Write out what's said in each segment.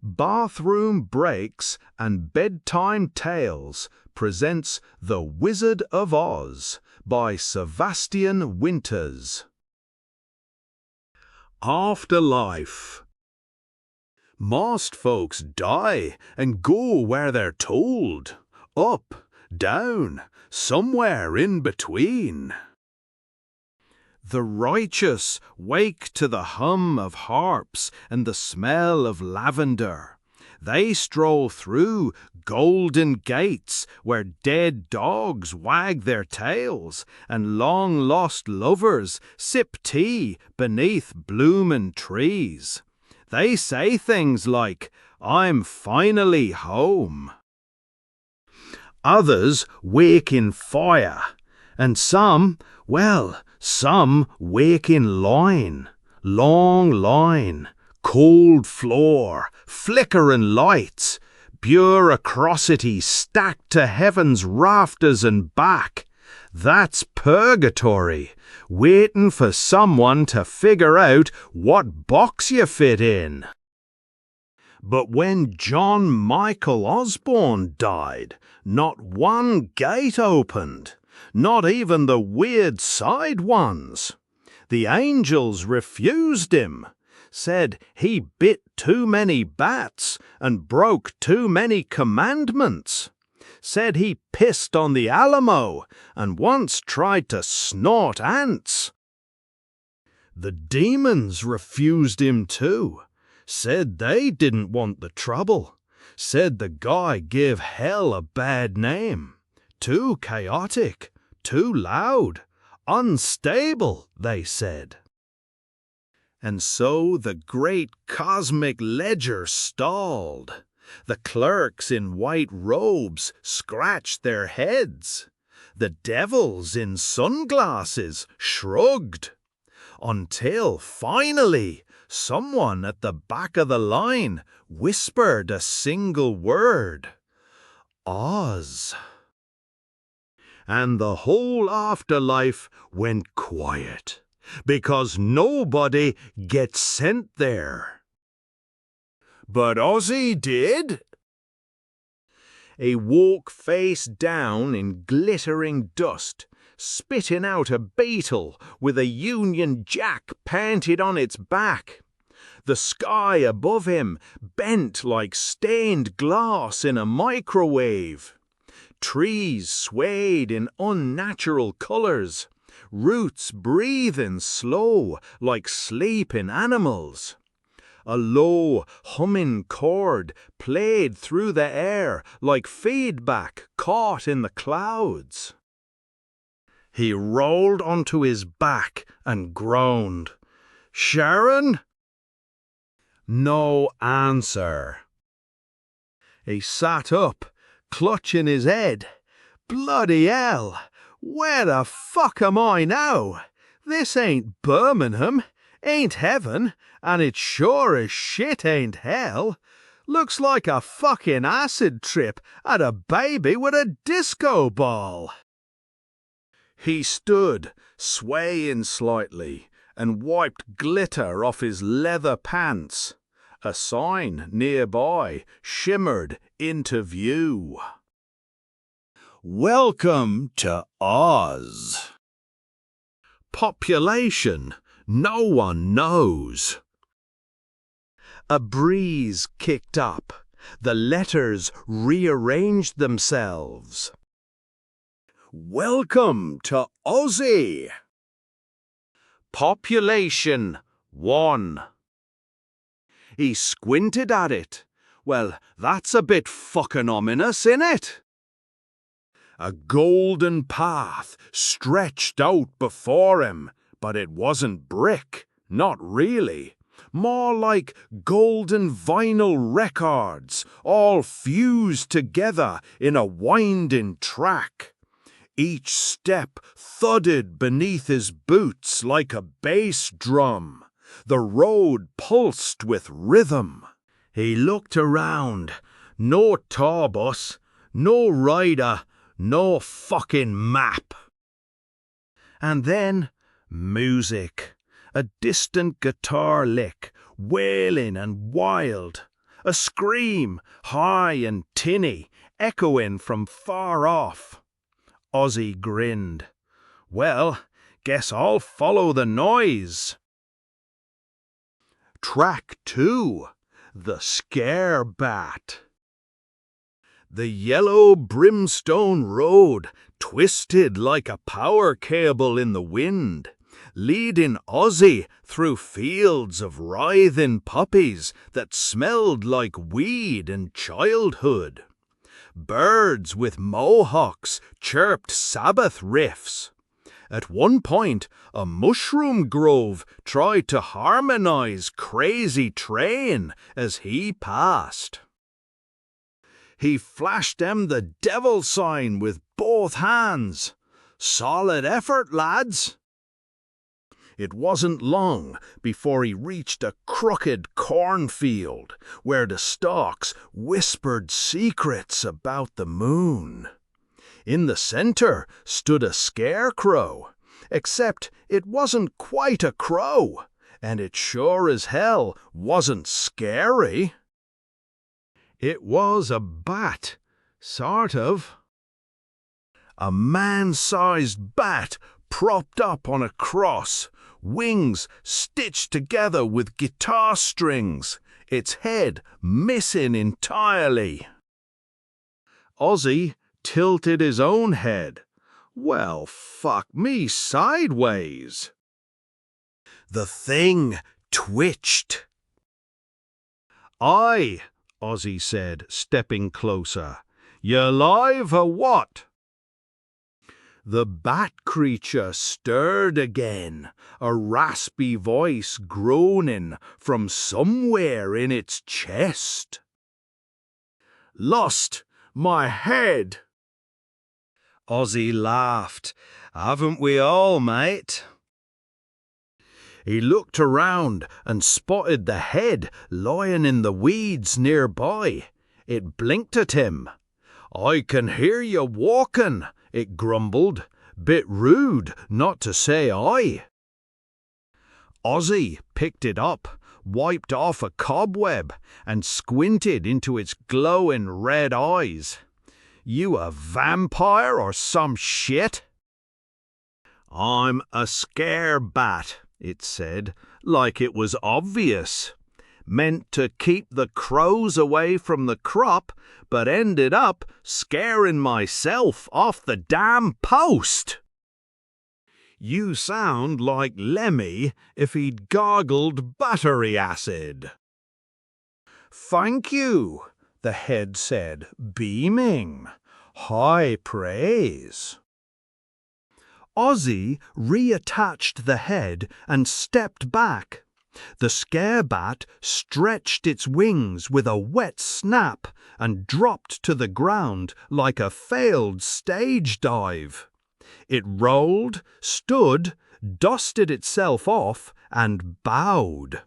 Bathroom Breaks and Bedtime Tales presents The Wizard of Oz by Sevastian Winters. Afterlife. Most folks die and go where they're told, up, down, somewhere in between. The righteous wake to the hum of harps and the smell of lavender. They stroll through golden gates where dead dogs wag their tails and long-lost lovers sip tea beneath bloomin' trees. They say things like, "I'm finally home." Others wake in fire, and some wake in line, long line, cold floor, flickering lights, bureaucrosity stacked to heaven's rafters and back. That's purgatory, waiting for someone to figure out what box you fit in. But when John Michael Osborne died, not one gate opened. Not even the weird side ones. The angels refused him, said he bit too many bats and broke too many commandments, said he pissed on the Alamo and once tried to snort ants. The demons refused him too, said they didn't want the trouble, said the guy gave hell a bad name, too chaotic, too loud, unstable, they said. And so the great cosmic ledger stalled. The clerks in white robes scratched their heads. The devils in sunglasses shrugged. Until finally, someone at the back of the line whispered a single word: Oz. And the whole afterlife went quiet, because nobody gets sent there. But Ozzy did. He woke face down in glittering dust, spitting out a beetle with a Union Jack painted on its back. The sky above him bent like stained glass in a microwave. Trees swayed in unnatural colors, roots breathing slow like sleeping animals. A low, humming chord played through the air like feedback caught in the clouds. He rolled onto his back and groaned, "Sharon?" No answer. He sat up, clutching his head. Bloody hell! Where the fuck am I now? This ain't Birmingham, ain't heaven, and it sure as shit ain't hell. Looks like a fucking acid trip at a baby with a disco ball. He stood, swaying slightly, and wiped glitter off his leather pants. A sign nearby shimmered into view. Welcome to Oz. Population no one knows. A breeze kicked up. The letters rearranged themselves. Welcome to Ozzy. Population 1. He squinted at it. Well, that's a bit fucking ominous, innit? A golden path stretched out before him, but it wasn't brick, not really. More like golden vinyl records, all fused together in a winding track. Each step thudded beneath his boots like a bass drum. The road pulsed with rhythm. He looked around. No tour bus, no rider, no fucking map. And then music. A distant guitar lick, wailing and wild. a scream, high and tinny, echoing from far off. Ozzy grinned. Well, guess I'll follow the noise. Track 2. The Scare Bat. The yellow brimstone road twisted like a power cable in the wind, leading Ozzy through fields of writhing puppies that smelled like weed and childhood. Birds with mohawks chirped Sabbath riffs. At one point, a mushroom grove tried to harmonize Crazy Train as he passed. He flashed them the devil sign with both hands. Solid effort, lads. It wasn't long before he reached a crooked cornfield where the stalks whispered secrets about the moon. In the center stood a scarecrow, except it wasn't quite a crow, and it sure as hell wasn't scary. It was a bat, sort of. A man-sized bat propped up on a cross, wings stitched together with guitar strings, its head missing entirely. Ozzy tilted his own head. Well, fuck me sideways. The thing twitched. "Aye," Ozzy said, stepping closer. "You alive or what?" The bat creature stirred again, a raspy voice groaning from somewhere in its chest. "Lost my head." Ozzy laughed. "Haven't we all, mate?" He looked around and spotted the head lying in the weeds nearby. It blinked at him. "I can hear you walking," it grumbled. "Bit rude not to say aye." Ozzy picked it up, wiped off a cobweb, and squinted into its glowing red eyes. "You a vampire or some shit?" "I'm a scare bat," it said, like it was obvious. "Meant to keep the crows away from the crop, but ended up scaring myself off the damn post." "You sound like Lemmy if he'd gargled battery acid." "Thank you," the head said, beaming. "High praise." Ozzy reattached the head and stepped back. The scarebat stretched its wings with a wet snap and dropped to the ground like a failed stage dive. It rolled, stood, dusted itself off, and bowed.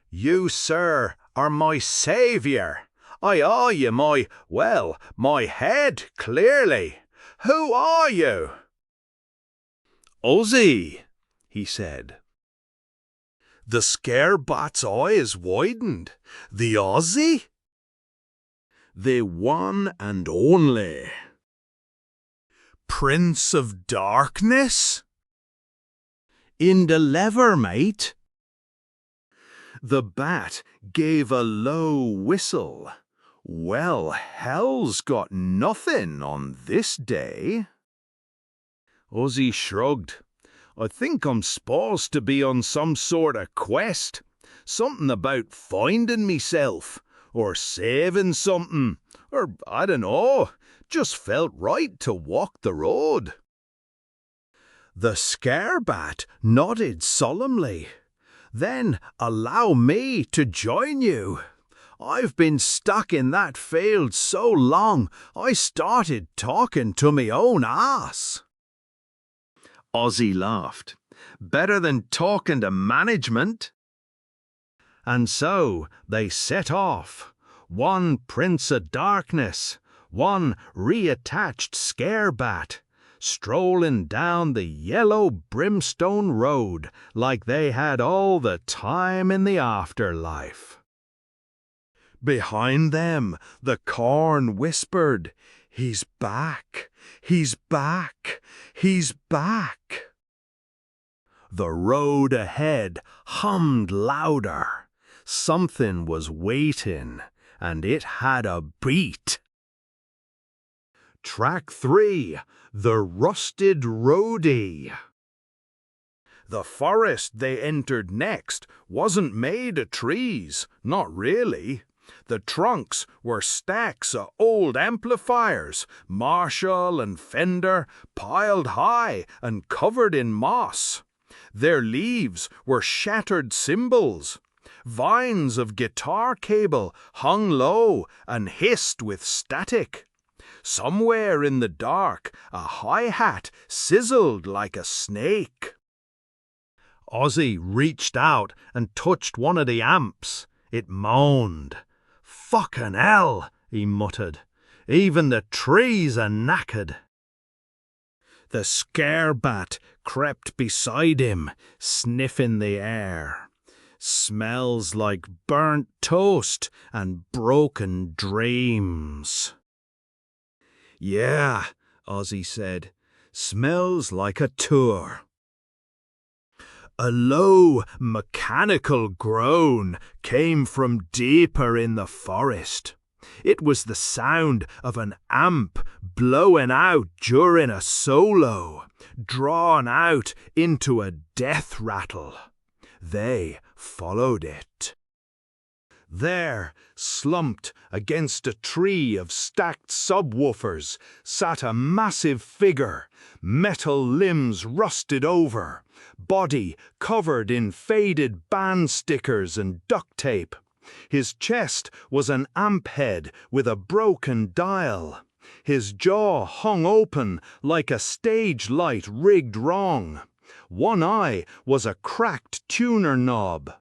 "You, sir, are my saviour. I owe you my head, clearly. Who are you?" "Ozzy," he said. The scarebat's eyes widened. "The Ozzy?" "The one and only." "Prince of Darkness?" "In the lever, mate." The bat gave a low whistle. "Well, hell's got nothing on this day." Ozzy shrugged. "I think I'm supposed to be on some sort of quest. Something about finding meself, or saving something, or I don't know. Just felt right to walk the road." The scarebat nodded solemnly. "Then allow me to join you. I've been stuck in that field so long I started talking to me own ass." Ozzy laughed. "Better than talking to management." And so they set off. One Prince of Darkness, one reattached scarebat, strolling down the yellow brimstone road like they had all the time in the afterlife. Behind them, the corn whispered, "He's back, he's back, he's back." The road ahead hummed louder. Something was waiting, and it had a beat. Track 3, The Rusted Roadie. The forest they entered next wasn't made of trees, not really. The trunks were stacks of old amplifiers, Marshall and Fender, piled high and covered in moss. Their leaves were shattered cymbals. Vines of guitar cable hung low and hissed with static. Somewhere in the dark, a hi-hat sizzled like a snake. Ozzy reached out and touched one of the amps. It moaned. "Fucking hell," he muttered. "Even the trees are knackered." The scarebat crept beside him, sniffing the air. "Smells like burnt toast and broken dreams." "Yeah," Ozzy said. "Smells like a tour." A low, mechanical groan came from deeper in the forest. It was the sound of an amp blowing out during a solo, drawn out into a death rattle. They followed it. There, slumped against a tree of stacked subwoofers, sat a massive figure, metal limbs rusted over, body covered in faded band stickers and duct tape. His chest was an amp head with a broken dial. His jaw hung open like a stage light rigged wrong. One eye was a cracked tuner knob.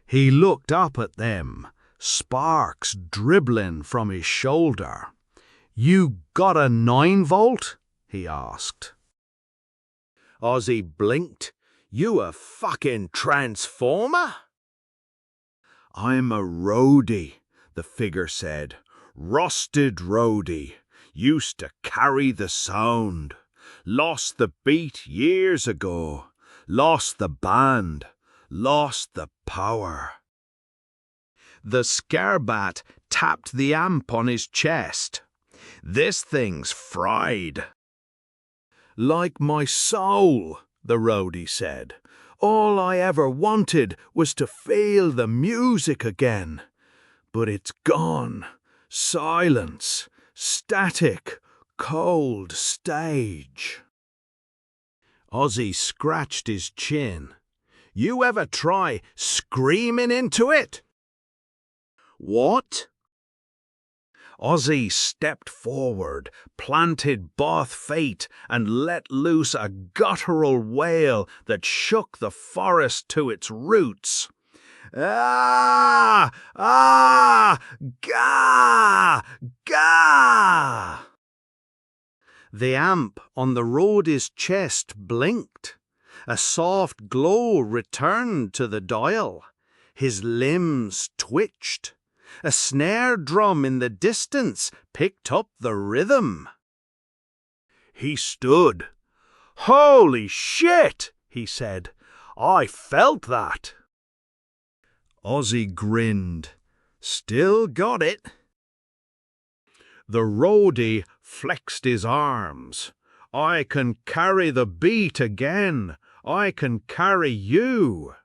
He looked up at them, sparks dribbling from his shoulder. "You got a 9-volt?" he asked. Ozzy blinked. "You a fucking transformer?" "I'm a roadie," the figure said. "Rusted roadie. Used to carry the sound. Lost the beat years ago. Lost the band. Lost the power." The scarebat tapped the amp on his chest. "This thing's fried." "Like my soul," the roadie said. "All I ever wanted was to feel the music again. But it's gone. Silence. Static. Cold stage." Ozzy scratched his chin. "You ever try screaming into it?" "What?" Ozzy stepped forward, planted both feet, and let loose a guttural wail that shook the forest to its roots. "Ah! Ah! Gah! Gah!" The amp on the roadie's chest blinked. A soft glow returned to the dial. His limbs twitched. A snare drum in the distance picked up the rhythm. He stood. "Holy shit," he said. "I felt that." Ozzy grinned. "Still got it." The roadie flexed his arms. "I can carry the beat again. I can carry you."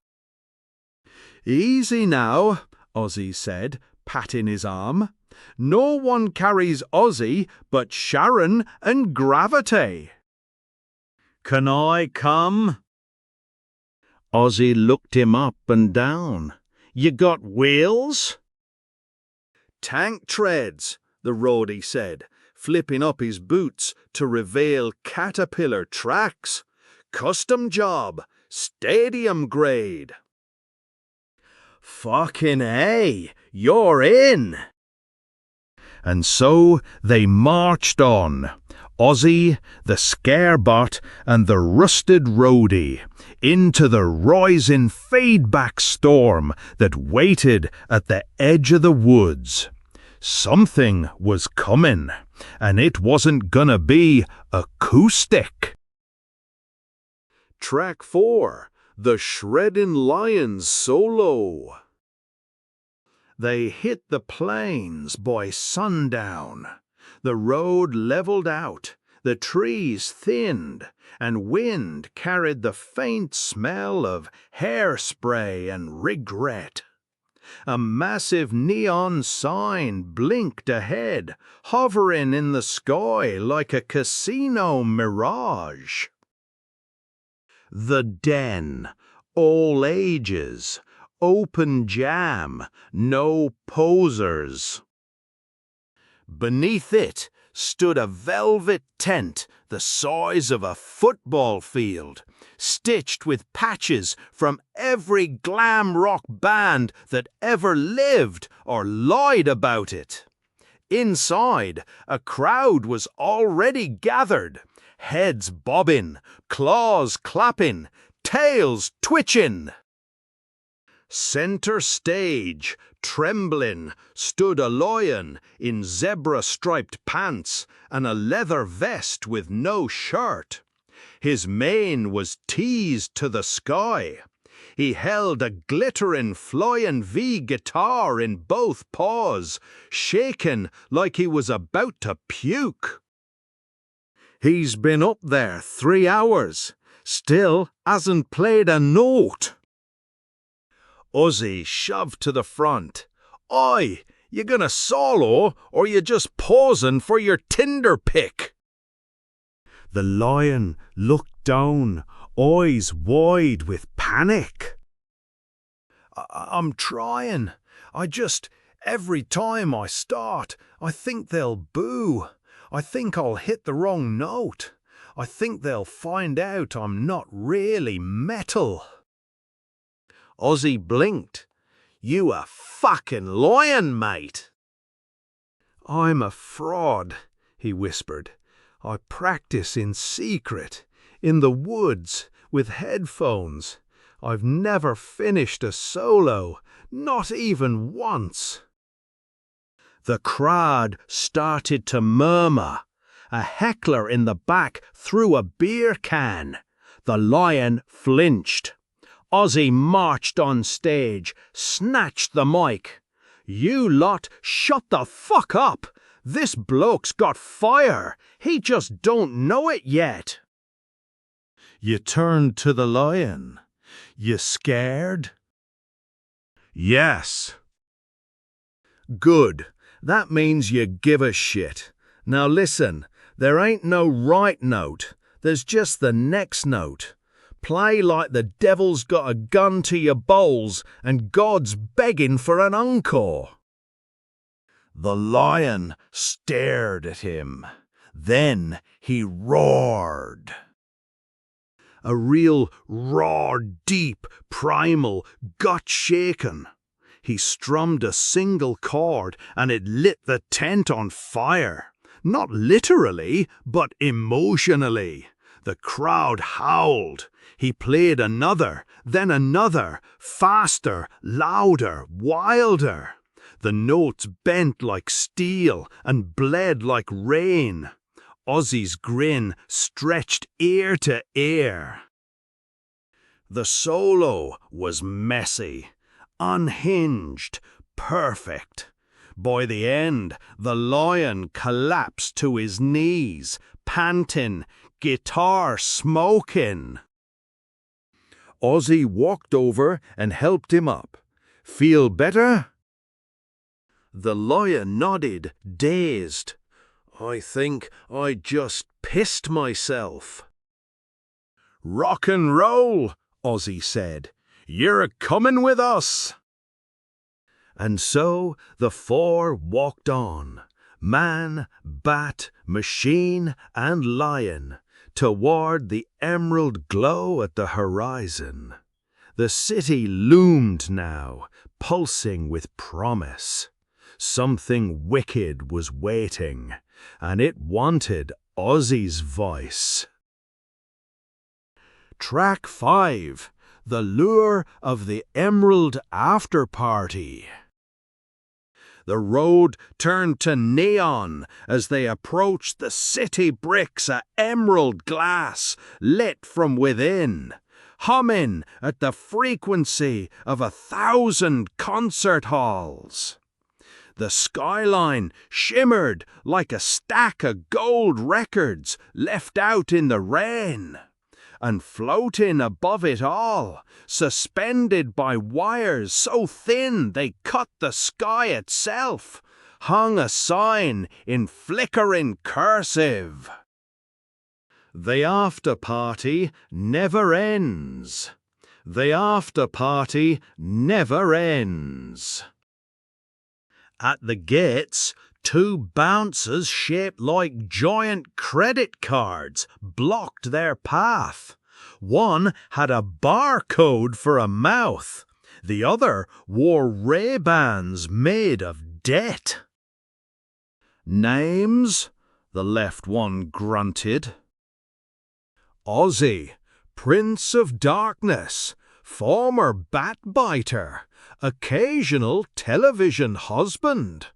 "Easy now," Ozzy said, patting his arm. "No one carries Ozzy but Sharon and Gravity." "Can I come?" Ozzy looked him up and down. "You got wheels?" "Tank treads," the roadie said, flipping up his boots to reveal caterpillar tracks. "Custom job, stadium grade." "Fucking A, you're in." And so they marched on, Ozzy, the scarebot, and the rusted roadie, into the rising feedback storm that waited at the edge of the woods. Something was coming, and it wasn't gonna be acoustic. Track 4, The Shredding Lions Solo. They hit the plains by sundown. The road leveled out, the trees thinned, and wind carried the faint smell of hairspray and regret. A massive neon sign blinked ahead, hovering in the sky like a casino mirage. The Den, all ages, open jam, no posers. Beneath it stood a velvet tent the size of a football field, stitched with patches from every glam rock band that ever lived or lied about it. Inside, a crowd was already gathered, heads bobbing, claws clapping, tails twitching. Center stage, trembling, stood a lion in zebra-striped pants and a leather vest with no shirt. His mane was teased to the sky. He held a glittering flying V guitar in both paws, shaking like he was about to puke. He's been up there 3 hours, still hasn't played a note. Ozzy shoved to the front. Oi, you gonna solo, or you just pausing for your Tinder pic? The lion looked down, eyes wide with panic. I'm trying. Every time I start, I think they'll boo. I think I'll hit the wrong note. I think they'll find out I'm not really metal. Ozzy blinked. You a fucking lion, mate. I'm a fraud, he whispered. I practice in secret, in the woods, with headphones. I've never finished a solo, not even once. The crowd started to murmur. A heckler in the back threw a beer can. The lion flinched. Ozzy marched on stage, snatched the mic. You lot, shut the fuck up! This bloke's got fire. He just don't know it yet. You turned to the lion. You scared? Yes. Good. That means you give a shit. Now listen, there ain't no right note. There's just the next note. Play like the devil's got a gun to your bowls and God's begging for an encore. The lion stared at him. Then he roared. A real raw, deep, primal, gut-shaken. He strummed a single chord and it lit the tent on fire. Not literally, but emotionally. The crowd howled. He played another, then another, faster, louder, wilder. The notes bent like steel and bled like rain. Ozzy's grin stretched ear to ear. The solo was messy, unhinged, perfect. By the end, the lion collapsed to his knees, panting, guitar smoking. Ozzy walked over and helped him up. Feel better? The lion nodded, dazed. I think I just pissed myself. Rock and roll, Ozzy said. You're a-comin' with us. And so the four walked on, man, bat, machine, and lion, toward the emerald glow at the horizon. The city loomed now, pulsing with promise. Something wicked was waiting, and it wanted Ozzy's voice. Track 5. The Lure of the Emerald After Party. The road turned to neon as they approached the city bricks of emerald glass lit from within, humming at the frequency of 1,000 concert halls. The skyline shimmered like a stack of gold records left out in the rain. And floating above it all, suspended by wires so thin they cut the sky itself, hung a sign in flickering cursive. The after party never ends. The after party never ends. At the gates, 2 bouncers shaped like giant credit cards blocked their path. One had a barcode for a mouth. The other wore Ray-Bans made of debt. Names? The left one grunted. Ozzy, Prince of Darkness, former Batbiter, occasional television husband.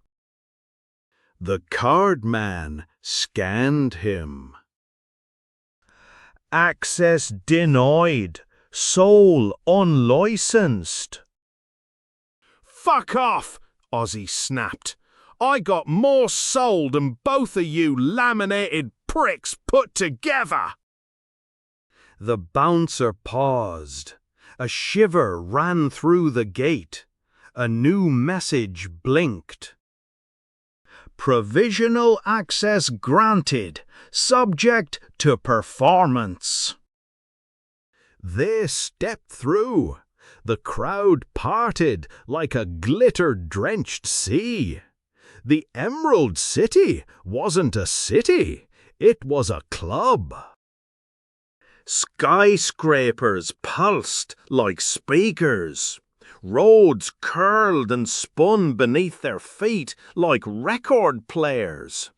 The card man scanned him. Access denied. Soul unlicensed. Fuck off, Ozzy snapped. I got more soul than both of you laminated pricks put together. The bouncer paused. A shiver ran through the gate. A new message blinked. Provisional access granted, subject to performance. They stepped through. The crowd parted like a glitter-drenched sea. The Emerald City wasn't a city, it was a club. Skyscrapers pulsed like speakers. Roads curled and spun beneath their feet like record players.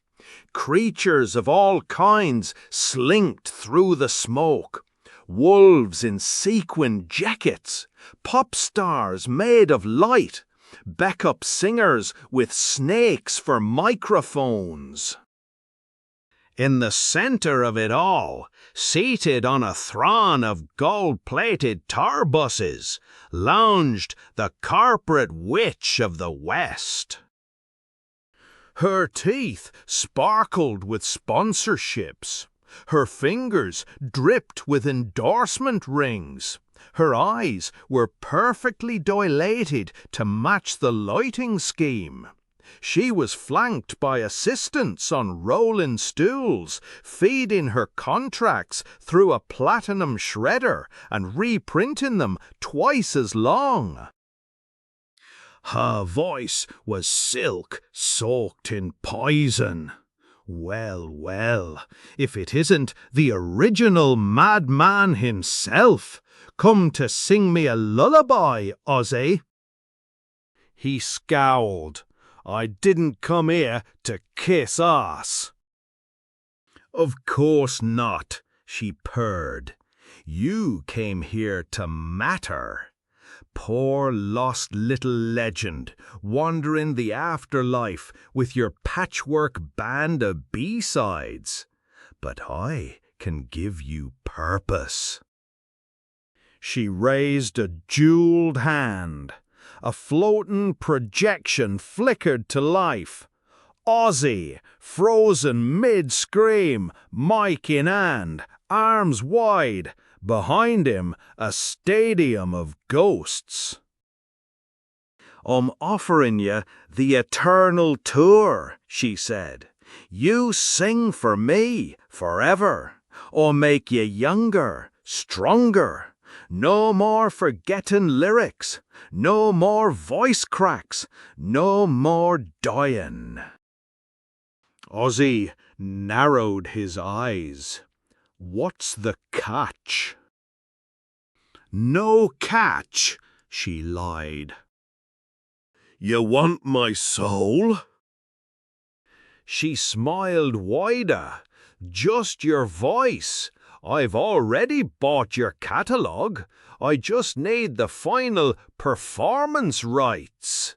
Creatures of all kinds slinked through the smoke. Wolves in sequin jackets, pop stars made of light, backup singers with snakes for microphones. In the center of it all, seated on a throne of gold-plated tour buses, lounged the corporate witch of the West. Her teeth sparkled with sponsorships. Her fingers dripped with endorsement rings. Her eyes were perfectly dilated to match the lighting scheme. She was flanked by assistants on rolling stools, feeding her contracts through a platinum shredder and reprinting them twice as long. Her voice was silk soaked in poison. Well, well, if it isn't the original madman himself, come to sing me a lullaby, Ozzy. He scowled. I didn't come here to kiss ass. Of course not, she purred. You came here to matter. Poor lost little legend, wandering the afterlife with your patchwork band of B-sides. But I can give you purpose. She raised a jeweled hand. A floating projection flickered to life. Ozzy, frozen mid-scream, mic in hand, arms wide. Behind him, a stadium of ghosts. I'm offering you the eternal tour, she said. You sing for me forever. I'll make you younger, stronger. No more forgetting lyrics. No more voice cracks. No more dying. Ozzy narrowed his eyes. What's the catch? No catch, she lied. You want my soul? She smiled wider. Just your voice. I've already bought your catalogue. I just need the final performance rights."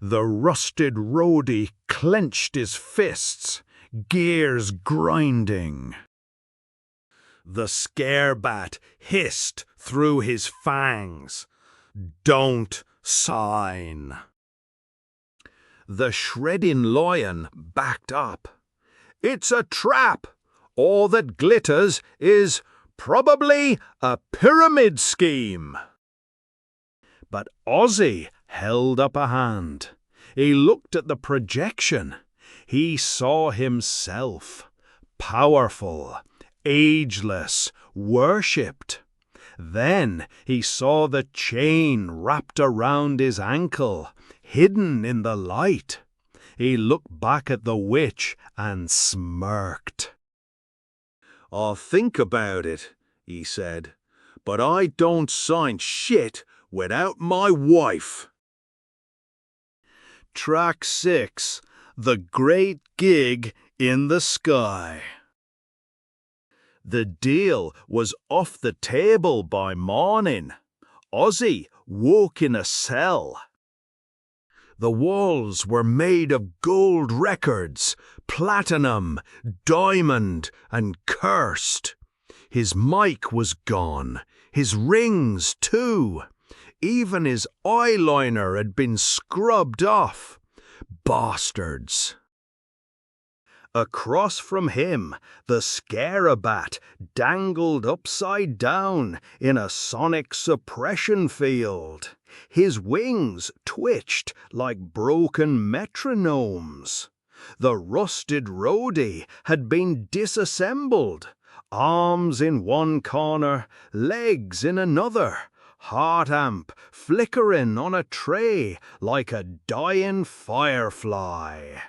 The rusted roadie clenched his fists, gears grinding. The scarebat hissed through his fangs. "Don't sign." The shredding lion backed up. "It's a trap. All that glitters is probably a pyramid scheme." But Ozzy held up a hand. He looked at the projection. He saw himself, powerful, ageless, worshipped. Then he saw the chain wrapped around his ankle, hidden in the light. He looked back at the witch and smirked. "I'll think about it," he said, "but I don't sign shit without my wife." Track 6. The Great Gig in the Sky. The deal was off the table by morning. Ozzy woke in a cell. The walls were made of gold records, platinum, diamond, and cursed. His mic was gone, his rings too. Even his eyeliner had been scrubbed off. Bastards. Across from him, the scarabat dangled upside down in a sonic suppression field. His wings twitched like broken metronomes. The rusted roadie had been disassembled, arms in one corner, legs in another, heart amp flickering on a tray like a dying firefly.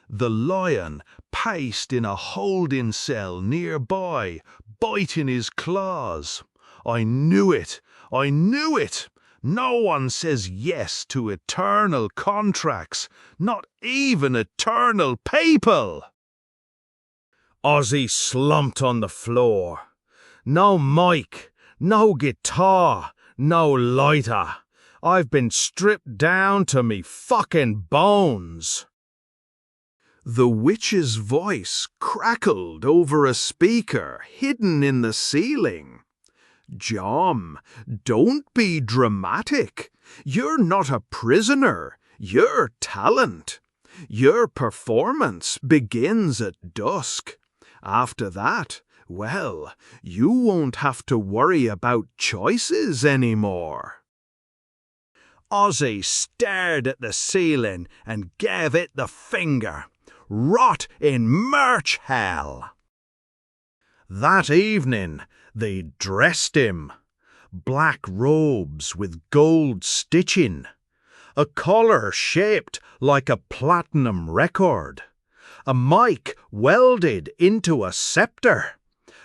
The lion paced in a holding cell nearby, biting his claws. "I knew it! I knew it! No one says yes to eternal contracts, not even eternal people." Ozzy slumped on the floor. "No mic, no guitar, no lighter. I've been stripped down to me fucking bones." The witch's voice crackled over a speaker hidden in the ceiling. "John, don't be dramatic. You're not a prisoner. You're talent. Your performance begins at dusk. After that, well, you won't have to worry about choices anymore." Ozzy stared at the ceiling and gave it the finger. Rot in merch hell. That evening, they dressed him. Black robes with gold stitching. A collar shaped like a platinum record. A mic welded into a scepter.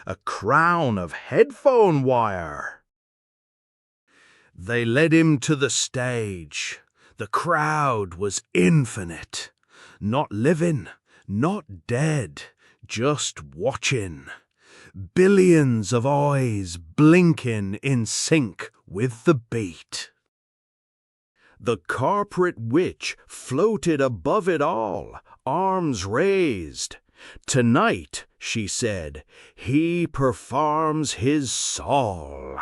A crown of headphone wire. They led him to the stage. The crowd was infinite. Not living, not dead, just watching. Billions of eyes blinking in sync with the beat. The corporate witch floated above it all, arms raised. "Tonight," she said, "he performs his Saul."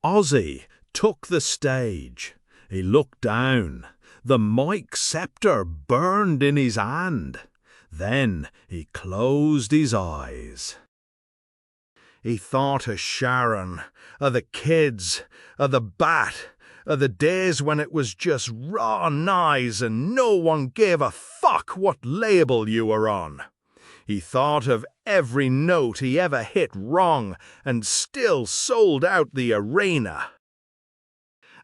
Ozzy took the stage. He looked down. The mic scepter burned in his hand. Then he closed his eyes. He thought of Sharon, of the kids, of the bat, of the days when it was just raw knives and no one gave a fuck what label you were on. He thought of every note he ever hit wrong and still sold out the arena.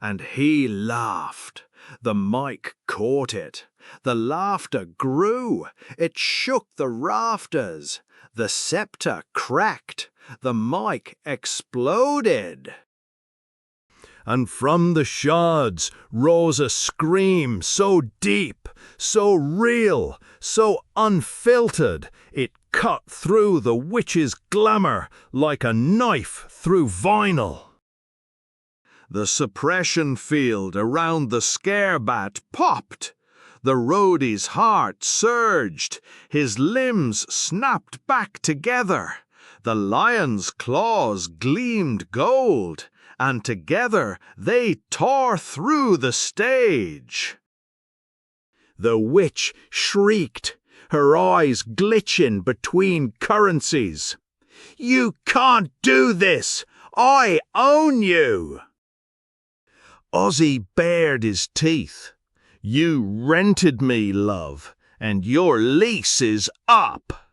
And he laughed. The mic caught it. The laughter grew. It shook the rafters. The scepter cracked. The mic exploded. and from the shards rose a scream so deep, so real, so unfiltered, it cut through the witch's glamour like a knife through vinyl. The suppression field around the scarebat popped. The roadie's heart surged, his limbs snapped back together. The lion's claws gleamed gold, and together they tore through the stage. The witch shrieked, her eyes glitching between currencies. "You can't do this! I own you!" Ozzy bared his teeth. "You rented me, love, and your lease is up."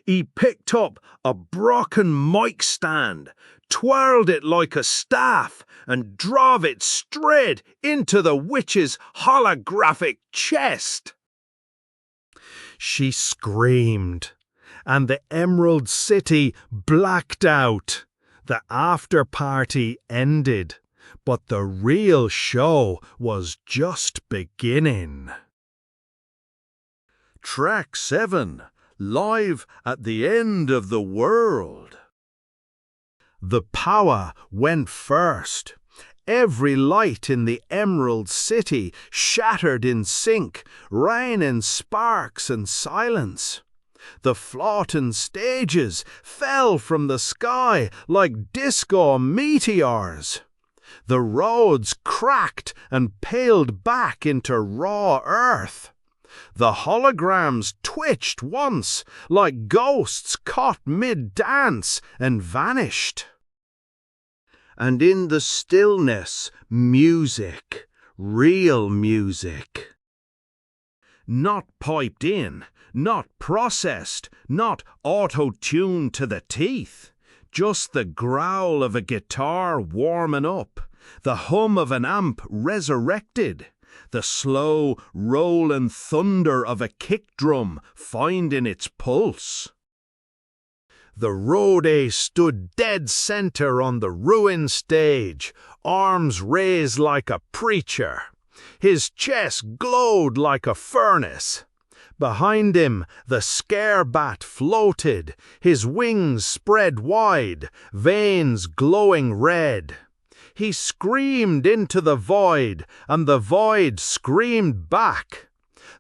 He picked up a broken mic stand, twirled it like a staff, and drove it straight into the witch's holographic chest. She screamed, and the Emerald City blacked out. The after-party ended, but the real show was just beginning. Track 7. Live at the end of the world. The power went first. Every light in the Emerald City shattered in sync, raining sparks and silence. The floating stages fell from the sky like disco meteors. The roads cracked and paled back into raw earth. The holograms twitched once, like ghosts caught mid-dance, and vanished. And in the stillness, music, real music. Not piped in, not processed, not auto-tuned to the teeth. Just the growl of a guitar warming up, the hum of an amp resurrected, the slow, rolling thunder of a kick drum finding its pulse. The roadie stood dead center on the ruined stage, arms raised like a preacher. His chest glowed like a furnace. Behind him, the scarebat floated, his wings spread wide, veins glowing red. He screamed into the void, and the void screamed back.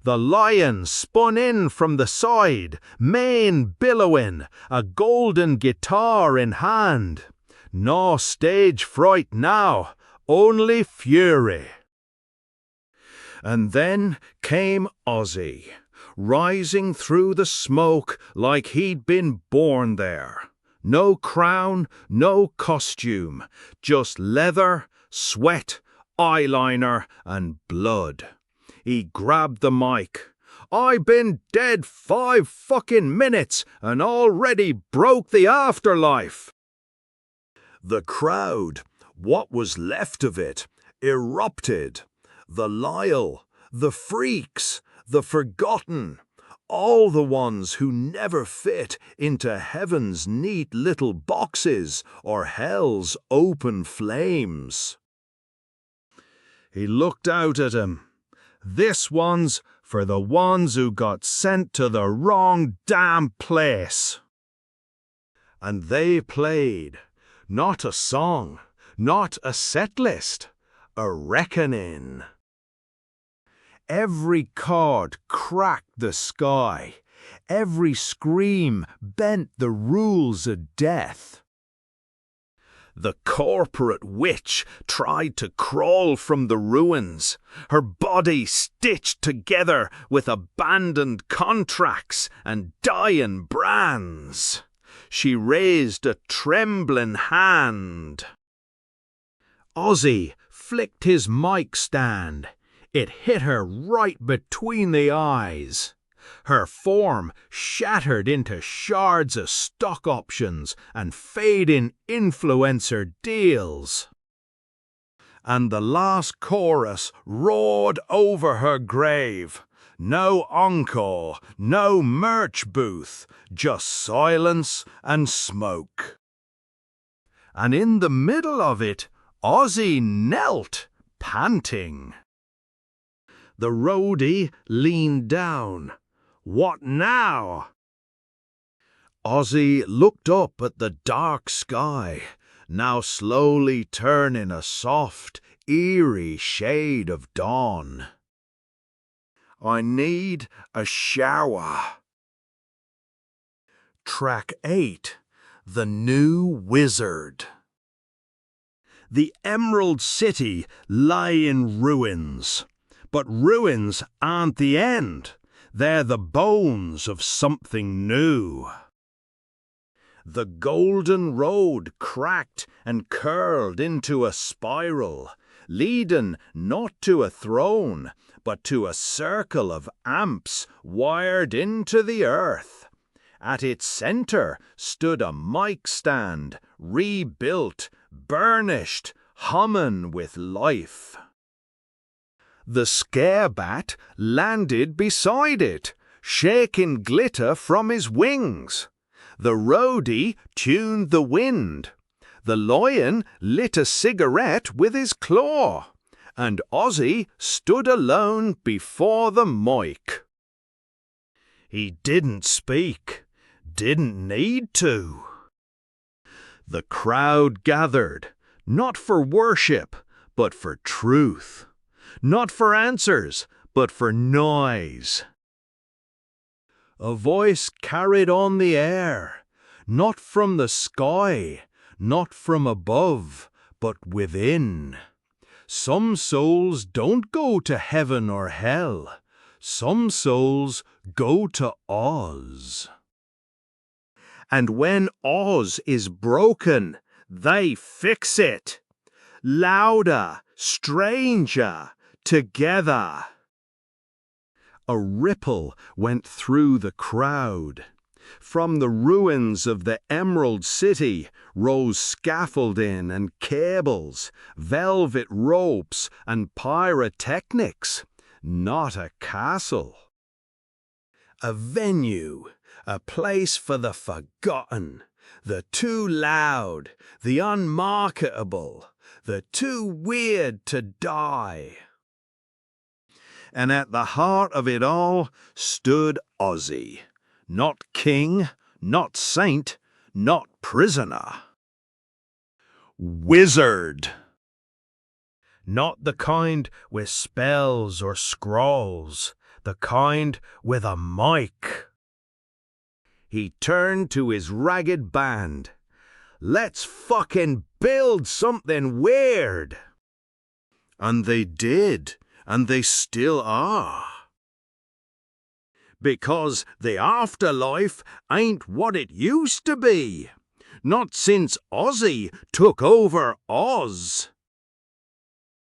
The lion spun in from the side, mane billowing, a golden guitar in hand. No stage fright now, only fury. And then came Ozzy, rising through the smoke like he'd been born there. No crown, no costume, just leather, sweat, eyeliner, and blood. He grabbed the mic. "I've been dead 5 fucking minutes and already broke the afterlife." The crowd, what was left of it, erupted. The Lyle, the freaks, the forgotten, all the ones who never fit into heaven's neat little boxes or hell's open flames. He looked out at him. "This one's for the ones who got sent to the wrong damn place." And they played, not a song, not a set list, a reckoning. Every chord cracked the sky. Every scream bent the rules of death. The corporate witch tried to crawl from the ruins, her body stitched together with abandoned contracts and dying brands. She raised a trembling hand. Ozzy flicked his mic stand. It hit her right between the eyes. Her form shattered into shards of stock options and fading influencer deals. And the last chorus roared over her grave. No encore, no merch booth, just silence and smoke. and in the middle of it, Ozzy knelt, panting. The roadie leaned down. "What now?" Ozzy looked up at the dark sky, now slowly turning a soft, eerie shade of dawn. "I need a shower." Track 8. The New Wizard. The Emerald City lay in ruins. But ruins aren't the end. They're the bones of something new. The golden road cracked and curled into a spiral, leading not to a throne, but to a circle of amps wired into the earth. At its center stood a mic stand, rebuilt, burnished, humming with life. The scarebat landed beside it, shaking glitter from his wings. The roadie tuned the wind. The lion lit a cigarette with his claw. And Ozzy stood alone before the mic. He didn't speak, didn't need to. The crowd gathered, not for worship, but for truth. Not for answers, but for noise. A voice carried on the air, not from the sky, not from above, but within. Some souls don't go to heaven or hell. Some souls go to Oz. And when Oz is broken, they fix it. Louder, stranger, together. A ripple went through the crowd. From the ruins of the Emerald City rose scaffolding and cables, velvet ropes and pyrotechnics, not a castle. A venue, a place for the forgotten, the too loud, the unmarketable, the too weird to die. And at the heart of it all stood Ozzy. Not king, not saint, not prisoner. Wizard. Not the kind with spells or scrolls, the kind with a mic. He turned to his ragged band. "Let's fucking build something weird." And they did, and they still are. Because the afterlife ain't what it used to be. Not since Ozzy took over Oz.